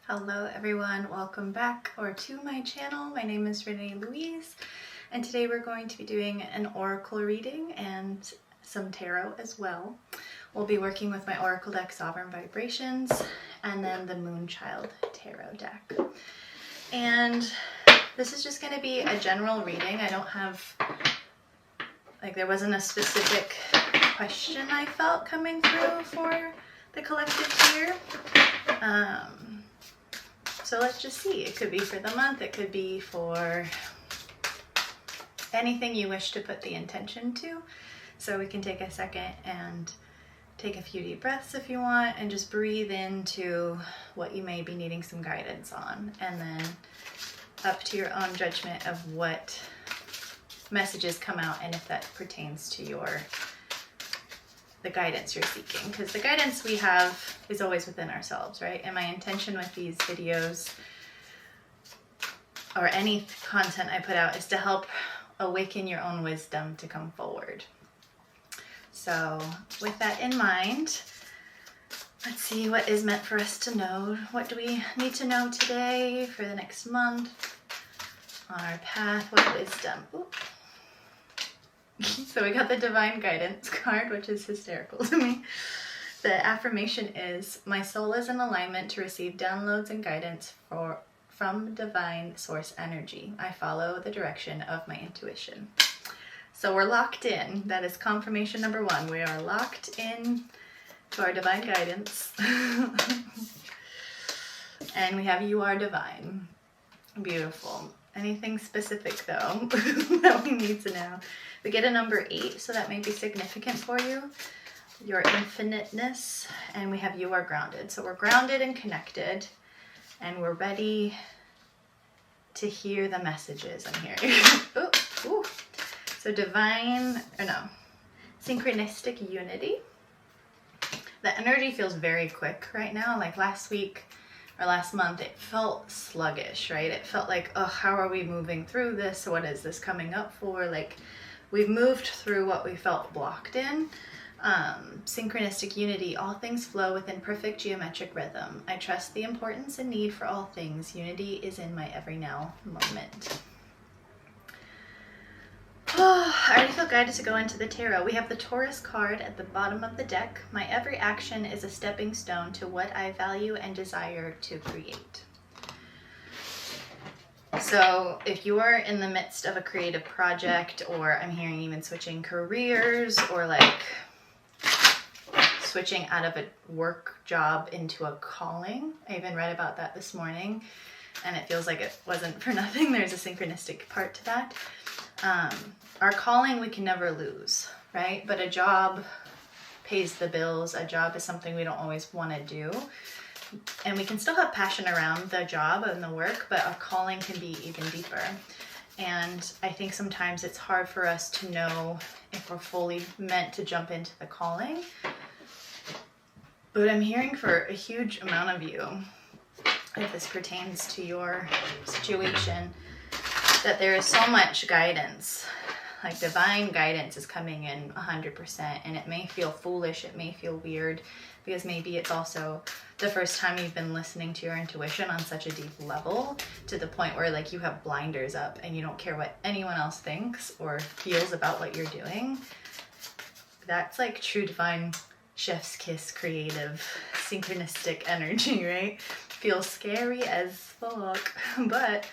Hello everyone, welcome back to my channel. My name is Renee Louise, and today we're going to be doing an oracle reading and some tarot as well. We'll be working with my oracle deck, Sovereign Vibrations, and then the Moonchild tarot deck. And this is just going to be a general reading. I don't have, there wasn't a specific question I felt coming through for the collective here. So let's just see. It could be for the month, it could be for anything you wish to put the intention to. So we can take a second and take a few deep breaths if you want, and just breathe into what you may be needing some guidance on, and then up to your own judgment of what messages come out and if that pertains to the guidance you're seeking, because the guidance we have is always within ourselves, right? And my intention with these videos or any content I put out is to help awaken your own wisdom to come forward. So with that in mind, let's see what is meant for us to know. What do we need to know today for the next month on our path? What wisdom? Ooh. So we got the Divine Guidance card, which is hysterical to me. The affirmation is, my soul is in alignment to receive downloads and guidance from divine source energy. I follow the direction of my intuition. So we're locked in. That is confirmation number one. We are locked in to our divine guidance. And we have you are divine. Beautiful. Anything specific though that we need to know? We get a number 8, so that may be significant for you. Your infiniteness, and we have you are grounded. So we're grounded and connected, and we're ready to hear the messages I'm hearing. Ooh. So synchronistic unity. The energy feels very quick right now. Like last week or last month, it felt sluggish, right? It felt like, oh, how are we moving through this? What is this coming up for? Like, we've moved through what we felt blocked in. Synchronistic unity, all things flow within perfect geometric rhythm. I trust the importance and need for all things. Unity is in my every now moment. Oh, I already feel guided to go into the tarot. We have the Taurus card at the bottom of the deck. My every action is a stepping stone to what I value and desire to create. So if you are in the midst of a creative project, or I'm hearing even switching careers, or like switching out of a work job into a calling. I even read about that this morning, and it feels like it wasn't for nothing. There's a synchronistic part to that. Our calling we can never lose, right? But a job pays the bills. A job is something we don't always want to do. And we can still have passion around the job and the work, but our calling can be even deeper. And I think sometimes it's hard for us to know if we're fully meant to jump into the calling. But I'm hearing for a huge amount of you, if this pertains to your situation, that there is so much guidance. Like divine guidance is coming in 100%, and it may feel foolish, it may feel weird, because maybe it's also the first time you've been listening to your intuition on such a deep level, to the point where like you have blinders up and you don't care what anyone else thinks or feels about what you're doing. That's like true divine chef's kiss, creative, synchronistic energy, right? Feels scary as fuck, but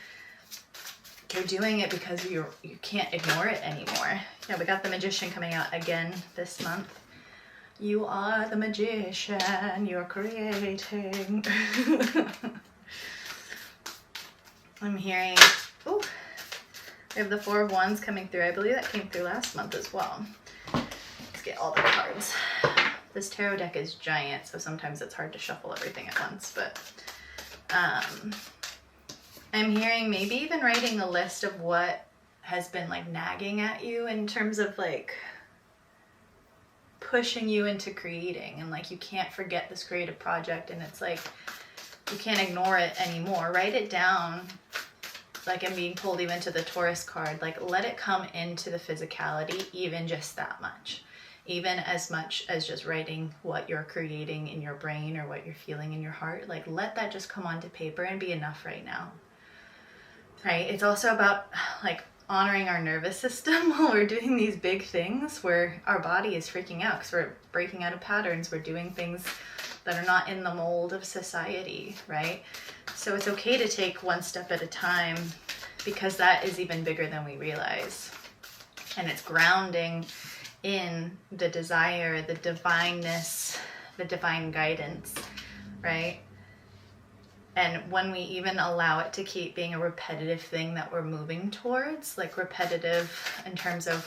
you're doing it because you can't ignore it anymore. Yeah, we got the Magician coming out again this month. You are the magician, you're creating. I'm hearing, ooh, we have the Four of Wands coming through. I believe that came through last month as well. Let's get all the cards. This tarot deck is giant, so sometimes it's hard to shuffle everything at once, but I'm hearing maybe even writing a list of what has been like nagging at you in terms of like pushing you into creating, and like you can't forget this creative project, and it's like you can't ignore it anymore. Write it down. Like I'm being pulled even to the Taurus card, like let it come into the physicality even just that much. even as much as just writing what you're creating in your brain or what you're feeling in your heart. Like, let that just come onto paper and be enough right now, right? It's also about like honoring our nervous system while we're doing these big things where our body is freaking out because we're breaking out of patterns. We're doing things that are not in the mold of society, right? So it's okay to take one step at a time, because that is even bigger than we realize. And it's grounding in the desire, the divineness, the divine guidance, right? And when we even allow it to keep being a repetitive thing that we're moving towards, like repetitive in terms of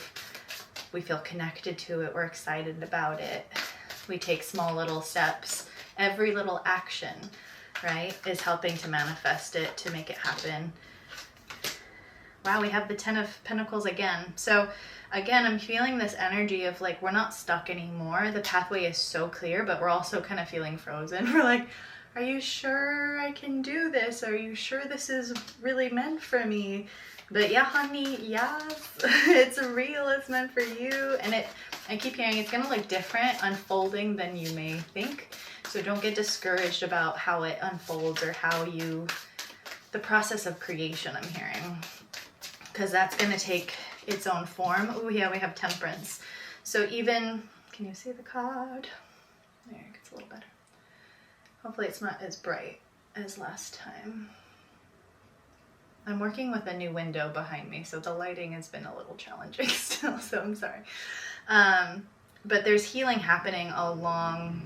we feel connected to it, we're excited about it, we take small little steps, every little action, right, is helping to manifest it, to make it happen. Wow, we have the 10 of Pentacles again. So again, I'm feeling this energy of like, we're not stuck anymore. The pathway is so clear, but we're also kind of feeling frozen. We're like, are you sure I can do this? Are you sure this is really meant for me? But yeah, honey, yes, it's real, it's meant for you. And I keep hearing it's gonna look different unfolding than you may think. So don't get discouraged about how it unfolds or the process of creation, I'm hearing. Because that's going to take its own form. Oh yeah, we have Temperance. So even, can you see the card? There, it gets a little better. Hopefully it's not as bright as last time. I'm working with a new window behind me, so the lighting has been a little challenging still, so I'm sorry. But there's healing happening along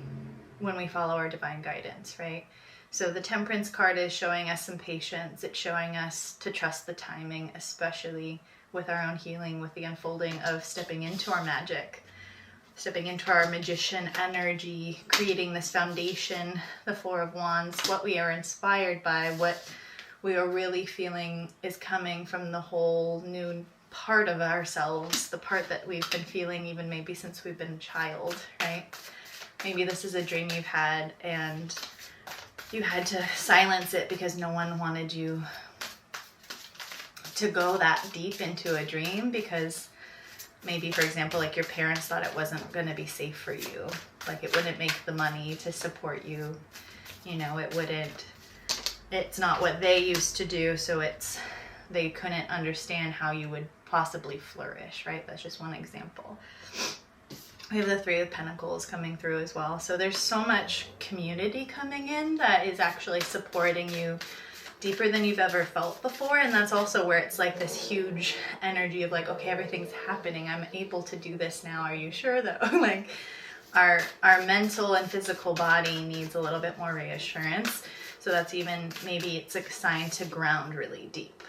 when we follow our divine guidance, right? So the Temperance card is showing us some patience. It's showing us to trust the timing, especially with our own healing, with the unfolding of stepping into our magic, stepping into our magician energy, creating this foundation, the Four of Wands, what we are inspired by, what we are really feeling is coming from the whole new part of ourselves, the part that we've been feeling even maybe since we've been a child, right? Maybe this is a dream you've had and you had to silence it because no one wanted you to go that deep into a dream, because maybe, for example, like your parents thought it wasn't going to be safe for you. Like it wouldn't make the money to support you. You know, it's not what they used to do. So they couldn't understand how you would possibly flourish, right? That's just one example. We have the Three of Pentacles coming through as well. So there's so much community coming in that is actually supporting you deeper than you've ever felt before. And that's also where it's like this huge energy of like, okay, everything's happening. I'm able to do this now. Are you sure though? Like our mental and physical body needs a little bit more reassurance. So that's even, maybe it's a sign to ground really deep.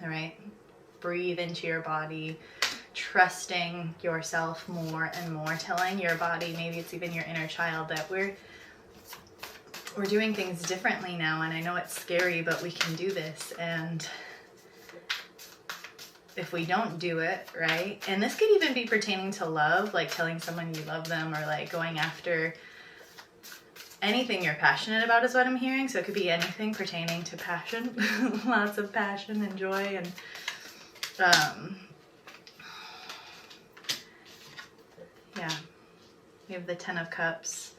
All right. Breathe into your body, trusting yourself more and more, telling your body, maybe it's even your inner child, that we're doing things differently now, and I know it's scary, but we can do this. And if we don't do it, right? And this could even be pertaining to love, like telling someone you love them, or like going after anything you're passionate about is what I'm hearing. So it could be anything pertaining to passion, lots of passion and joy, and yeah, we have the 10 of Cups,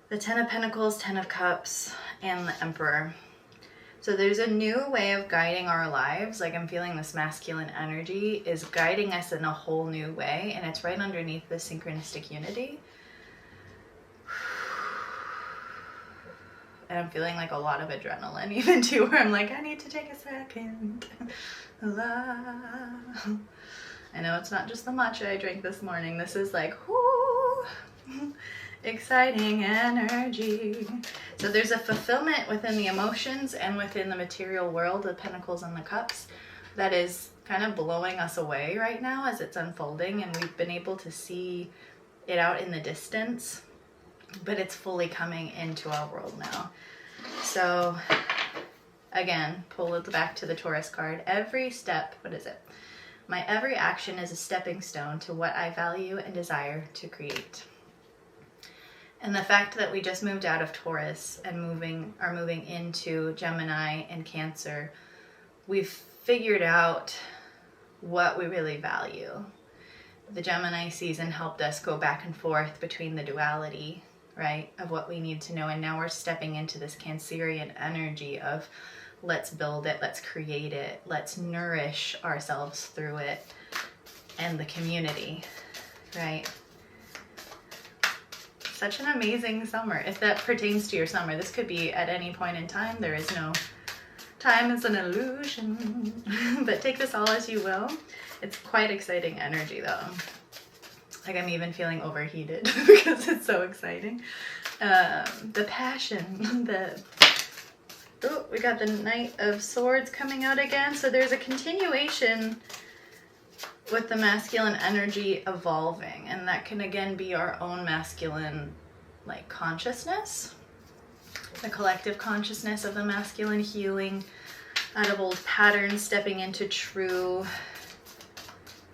the 10 of Pentacles, 10 of Cups, and the Emperor. So there's a new way of guiding our lives. Like I'm feeling this masculine energy is guiding us in a whole new way, and it's right underneath the synchronistic unity. And I'm feeling like a lot of adrenaline even too, where I'm like, I need to take a second. I know it's not just the matcha I drank this morning. This is like, whoo, exciting energy. So there's a fulfillment within the emotions and within the material world, the Pentacles and the Cups, that is kind of blowing us away right now as it's unfolding, and we've been able to see it out in the distance, but it's fully coming into our world now. So again, pull it back to the Taurus card. Every step, what is it? My every action is a stepping stone to what I value and desire to create. And the fact that we just moved out of Taurus and are moving into Gemini and Cancer, we've figured out what we really value. the Gemini season helped us go back and forth between the duality, right, of what we need to know. And now we're stepping into this Cancerian energy of let's build it, let's create it, let's nourish ourselves through it and the community, right? Such an amazing summer. If that pertains to your summer, this could be at any point in time. There is no time, is an illusion. But take this all as you will. It's quite exciting energy though. Like I'm even feeling overheated because it's so exciting. The passion, we got the Knight of Swords coming out again. So there's a continuation with the masculine energy evolving, and that can again be our own masculine like consciousness, the collective consciousness of the masculine healing out of old patterns, stepping into true,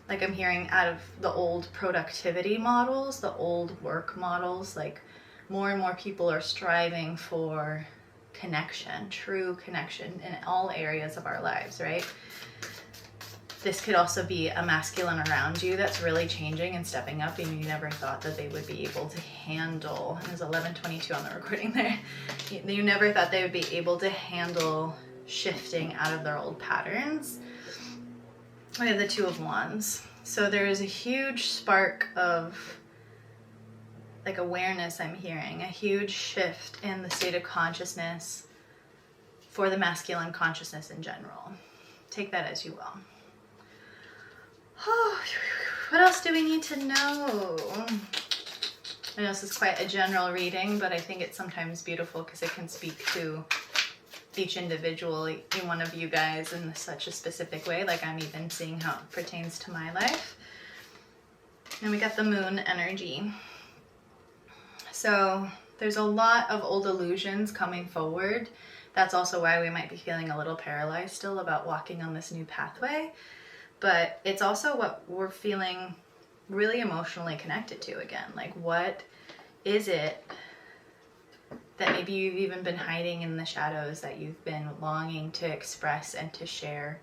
like I'm hearing out of the old productivity models, the old work models. Like more and more people are striving for connection, true connection in all areas of our lives, right? This could also be a masculine around you that's really changing and stepping up, and you never thought that they would be able to handle, and there's 11:22 on the recording there, you never thought they would be able to handle shifting out of their old patterns. We have the Two of Wands. So there is a huge spark of like awareness I'm hearing, a huge shift in the state of consciousness for the masculine consciousness in general. Take that as you will. Oh, what else do we need to know? I know this is quite a general reading, but I think it's sometimes beautiful because it can speak to each individual, each one of you guys in such a specific way. Like I'm even seeing how it pertains to my life. And we got the Moon energy. So there's a lot of old illusions coming forward. That's also why we might be feeling a little paralyzed still about walking on this new pathway. But it's also what we're feeling really emotionally connected to again. Like what is it that maybe you've even been hiding in the shadows that you've been longing to express and to share,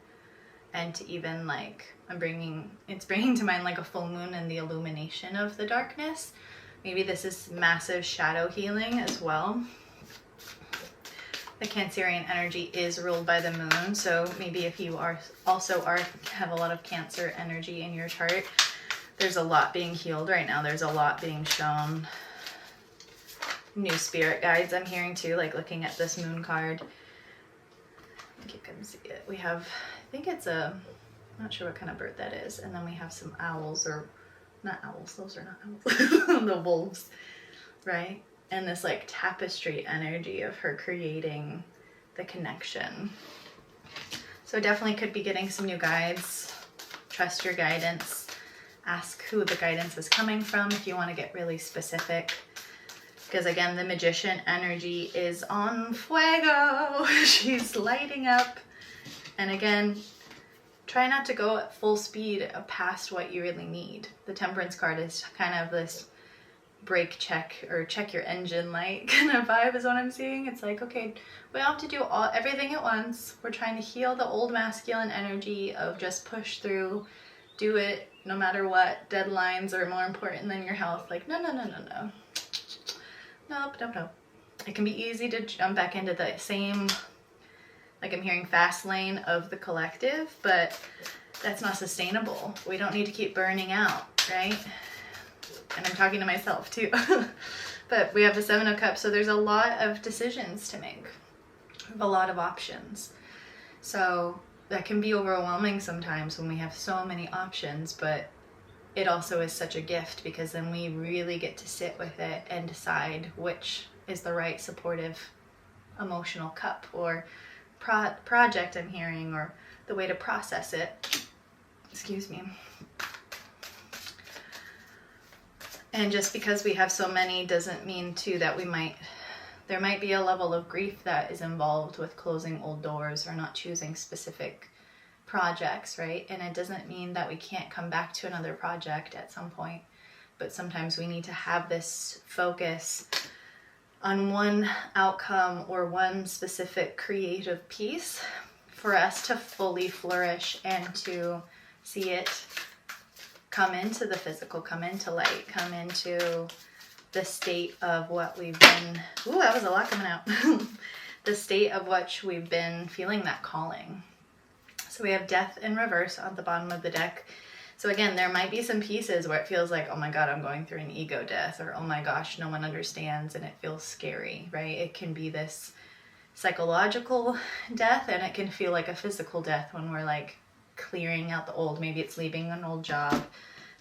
and to even like, it's bringing to mind like a full moon and the illumination of the darkness. Maybe this is massive shadow healing as well. The Cancerian energy is ruled by the moon, so maybe if you have a lot of Cancer energy in your chart, there's a lot being healed right now. There's a lot being shown. New spirit guides I'm hearing too, like looking at this moon card. I think you can see it. We have, I think it's I'm not sure what kind of bird that is. And then we have some owls, or not owls, those are not owls, the wolves, right? And this like tapestry energy of her creating the connection. So definitely could be getting some new guides. Trust your guidance. Ask who the guidance is coming from if you want to get really specific. Because again, the Magician energy is on fuego. She's lighting up. And again, try not to go at full speed past what you really need. The Temperance card is kind of this brake check or check your engine light kind of vibe is what I'm seeing. It's like, okay, we don't have to do everything at once. We're trying to heal the old masculine energy of just push through, do it no matter what. Deadlines are more important than your health. Like, no. Nope. It can be easy to jump back into the same, like I'm hearing fast lane of the collective, but that's not sustainable. We don't need to keep burning out, right? And I'm talking to myself too. But we have the Seven of Cups, so there's a lot of decisions to make. We have a lot of options. So that can be overwhelming sometimes when we have so many options, but it also is such a gift because then we really get to sit with it and decide which is the right supportive emotional cup or project I'm hearing, or the way to process it. Excuse me. And just because we have so many doesn't mean too that there might be a level of grief that is involved with closing old doors or not choosing specific projects, right? And it doesn't mean that we can't come back to another project at some point, but sometimes we need to have this focus on one outcome or one specific creative piece for us to fully flourish and to see it come into the physical, come into light, come into the state of what we've been, ooh, that was a lot coming out. The state of which we've been feeling that calling. So we have death in reverse on the bottom of the deck. So again, there might be some pieces where it feels like, oh my God, I'm going through an ego death, or oh my gosh, no one understands, and it feels scary, right? It can be this psychological death, and it can feel like a physical death when we're like clearing out the old. Maybe it's leaving an old job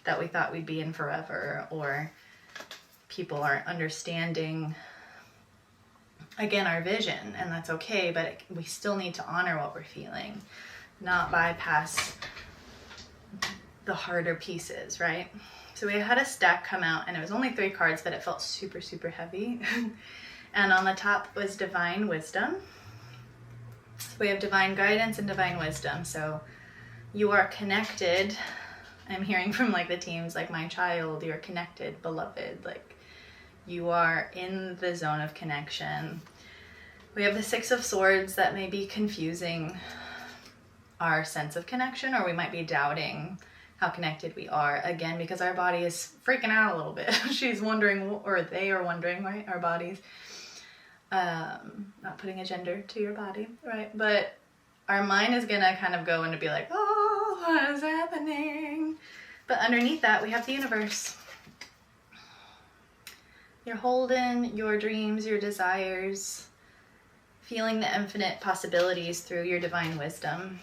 that we thought we'd be in forever, or people aren't understanding, again, our vision, and that's okay, but we still need to honor what we're feeling, not bypass the harder pieces, right? So we had a stack come out, and it was only 3 cards, but it felt super, super heavy. And on the top was divine wisdom. So we have divine guidance and divine wisdom. So you are connected. I'm hearing from like the teams, like my child, you're connected, beloved, like you are in the zone of connection. We have the 6 of Swords that may be confusing our sense of connection, or we might be doubting how connected we are, again, because our body is freaking out a little bit. She's wondering, or they are wondering, right? Our bodies. Not putting a gender to your body, right? But our mind is gonna kind of go into be like, oh, what is happening? But underneath that, we have the universe. You're holding your dreams, your desires, feeling the infinite possibilities through your divine wisdom.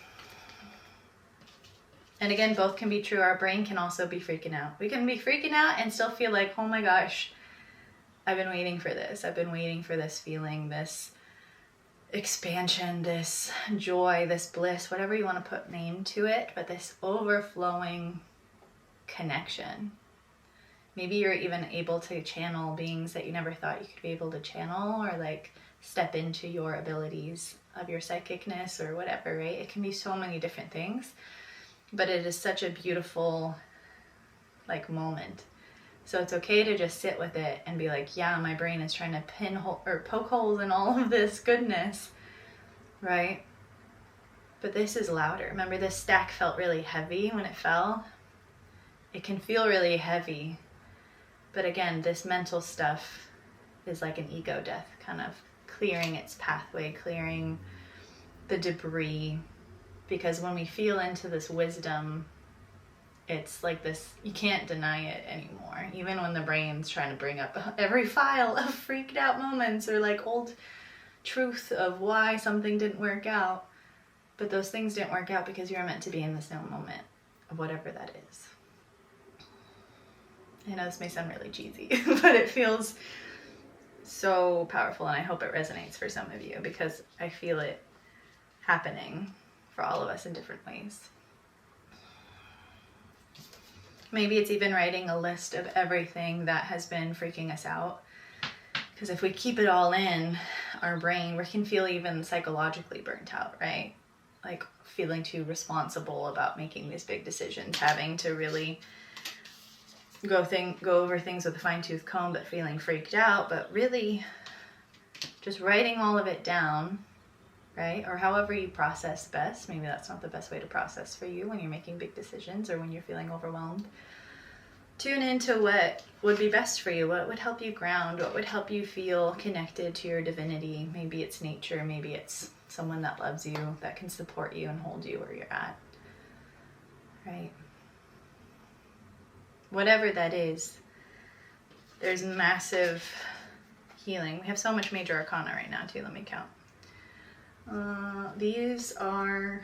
And again, both can be true. Our brain can also be freaking out. We can be freaking out and still feel like, oh my gosh, I've been waiting for this. I've been waiting for this feeling, this expansion, this joy, this bliss, whatever you want to put name to it, but this overflowing connection. Maybe you're even able to channel beings that you never thought you could be able to channel, or like step into your abilities of your psychicness or whatever, right? It can be so many different things, but it is such a beautiful like moment. So it's okay to just sit with it and be like, yeah, my brain is trying to poke holes in all of this goodness, right? But this is louder. Remember, this stack felt really heavy when it fell. It can feel really heavy. But again, this mental stuff is like an ego death, kind of clearing its pathway, clearing the debris. Because when we feel into this wisdom, it's like this, you can't deny it anymore. Even when the brain's trying to bring up every file of freaked out moments or like old truth of why something didn't work out. But those things didn't work out because you're meant to be in this now moment of whatever that is. I know this may sound really cheesy, but it feels so powerful, and I hope it resonates for some of you, because I feel it happening for all of us in different ways. Maybe it's even writing a list of everything that has been freaking us out, because if we keep it all in our brain, we can feel even psychologically burnt out, right? Like feeling too responsible about making these big decisions, having to really go over things with a fine-tooth comb, but feeling freaked out. But really just writing all of it down, right? Or however you process best. Maybe that's not the best way to process for you when you're making big decisions or when you're feeling overwhelmed. Tune into what would be best for you, what would help you ground, what would help you feel connected to your divinity. Maybe it's nature, maybe it's someone that loves you, that can support you and hold you where you're at, right? Whatever that is, there's massive healing. We have so much major arcana right now too. Let me count. These are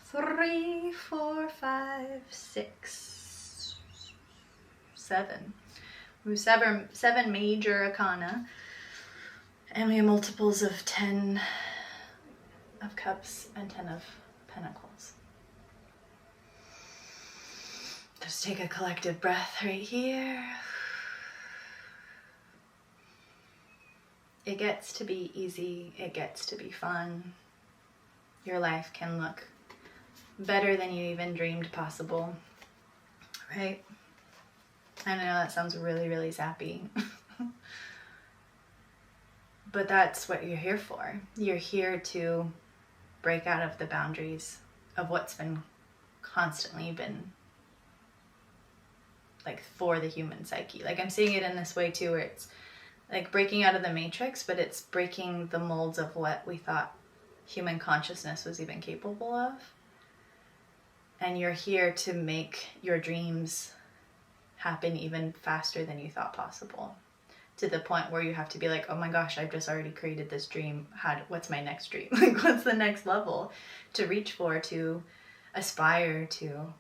3, 4, 5, 6, 7. We have 7 major arcana, and we have multiples of 10 of cups and 10 of pentacles. Just take a collective breath right here. It gets to be easy. It gets to be fun. Your life can look better than you even dreamed possible, right? I know that sounds really, really sappy. But that's what you're here for. You're here to break out of the boundaries of what's been constantly been like for the human psyche. Like I'm seeing it in this way too, where it's like breaking out of the matrix, but it's breaking the molds of what we thought human consciousness was even capable of. And you're here to make your dreams happen even faster than you thought possible, to the point where you have to be like, oh my gosh, I've just already created this dream. What's my next dream? Like, what's the next level to reach for, to aspire to,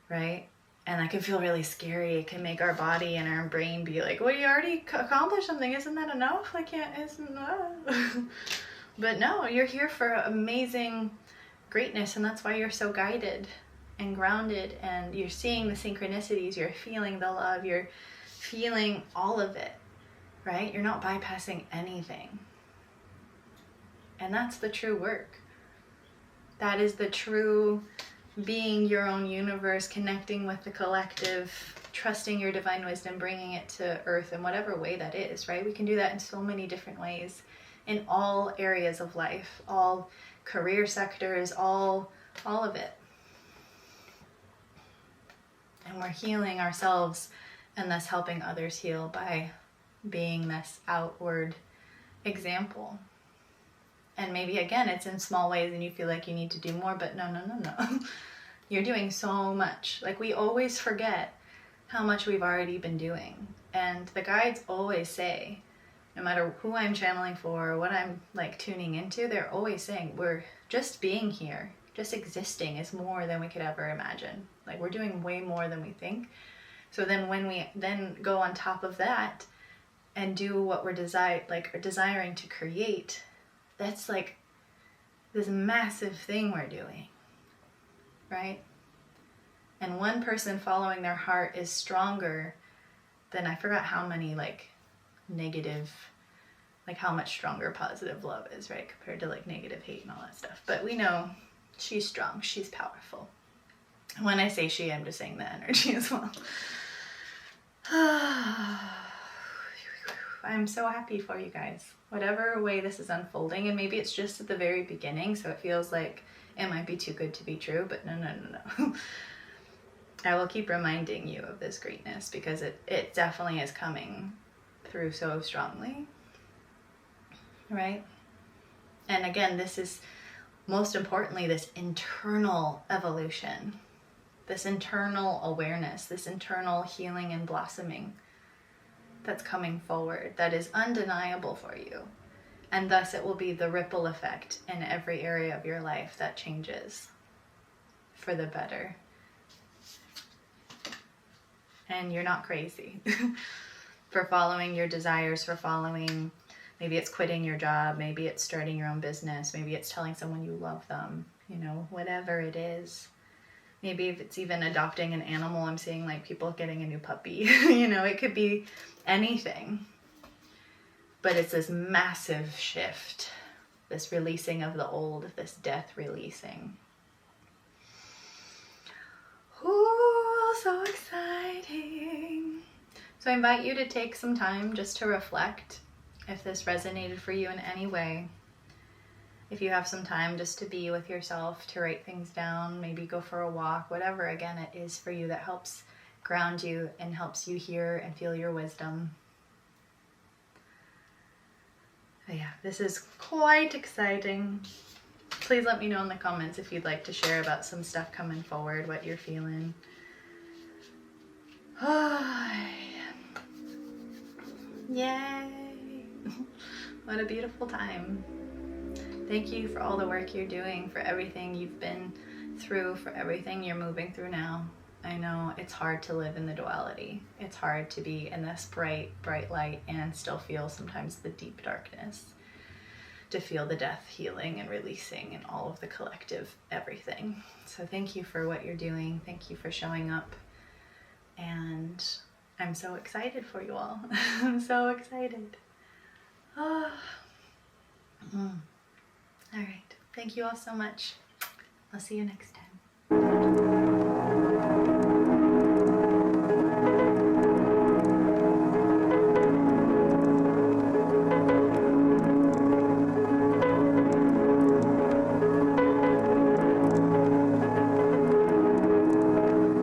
right? And that can feel really scary. It can make our body and our brain be like, well, you already accomplished something. Isn't that enough? Isn't that? But no, you're here for amazing greatness, and that's why you're so guided and grounded, and you're seeing the synchronicities, you're feeling the love, you're feeling all of it, right? You're not bypassing anything. And that's the true work. That is the true being your own universe, connecting with the collective, trusting your divine wisdom, bringing it to earth in whatever way that is, right? We can do that in so many different ways, in all areas of life, all career sectors, all of it. And we're healing ourselves and thus helping others heal by being this outward example. And maybe again, it's in small ways and you feel like you need to do more, but no. You're doing so much. Like, we always forget how much we've already been doing. And the guides always say, no matter who I'm channeling for, or what I'm like tuning into, they're always saying we're just being here, just existing is more than we could ever imagine. Like, we're doing way more than we think. So then when we then go on top of that and do what we're desiring to create, that's like this massive thing we're doing, right? And one person following their heart is stronger than, I forgot how many negative, how much stronger positive love is, right? Compared to negative hate and all that stuff. But we know she's strong, she's powerful. When I say she, I'm just saying the energy as well. I'm so happy for you guys. Whatever way this is unfolding, and maybe it's just at the very beginning, so it feels like it might be too good to be true, but no. I will keep reminding you of this greatness, because it definitely is coming through so strongly, right? And again, this is most importantly this internal evolution, this internal awareness, this internal healing and blossoming that's coming forward, that is undeniable for you. And thus it will be the ripple effect in every area of your life that changes for the better. And you're not crazy for following your desires, for following, maybe it's quitting your job, maybe it's starting your own business, maybe it's telling someone you love them, whatever it is. Maybe if it's even adopting an animal, I'm seeing people getting a new puppy, it could be anything. But it's this massive shift, this releasing of the old, this death releasing. Ooh, so exciting. So I invite you to take some time just to reflect if this resonated for you in any way. If you have some time just to be with yourself, to write things down, maybe go for a walk, whatever, again, it is for you that helps ground you and helps you hear and feel your wisdom. But yeah, this is quite exciting. Please let me know in the comments if you'd like to share about some stuff coming forward, what you're feeling. Yay! What a beautiful time. Thank you for all the work you're doing, for everything you've been through, for everything you're moving through now. I know it's hard to live in the duality. It's hard to be in this bright, bright light and still feel sometimes the deep darkness. To feel the death healing and releasing and all of the collective everything. So thank you for what you're doing. Thank you for showing up. And I'm so excited for you all. I'm so excited. All right. Thank you all so much. I'll see you next time.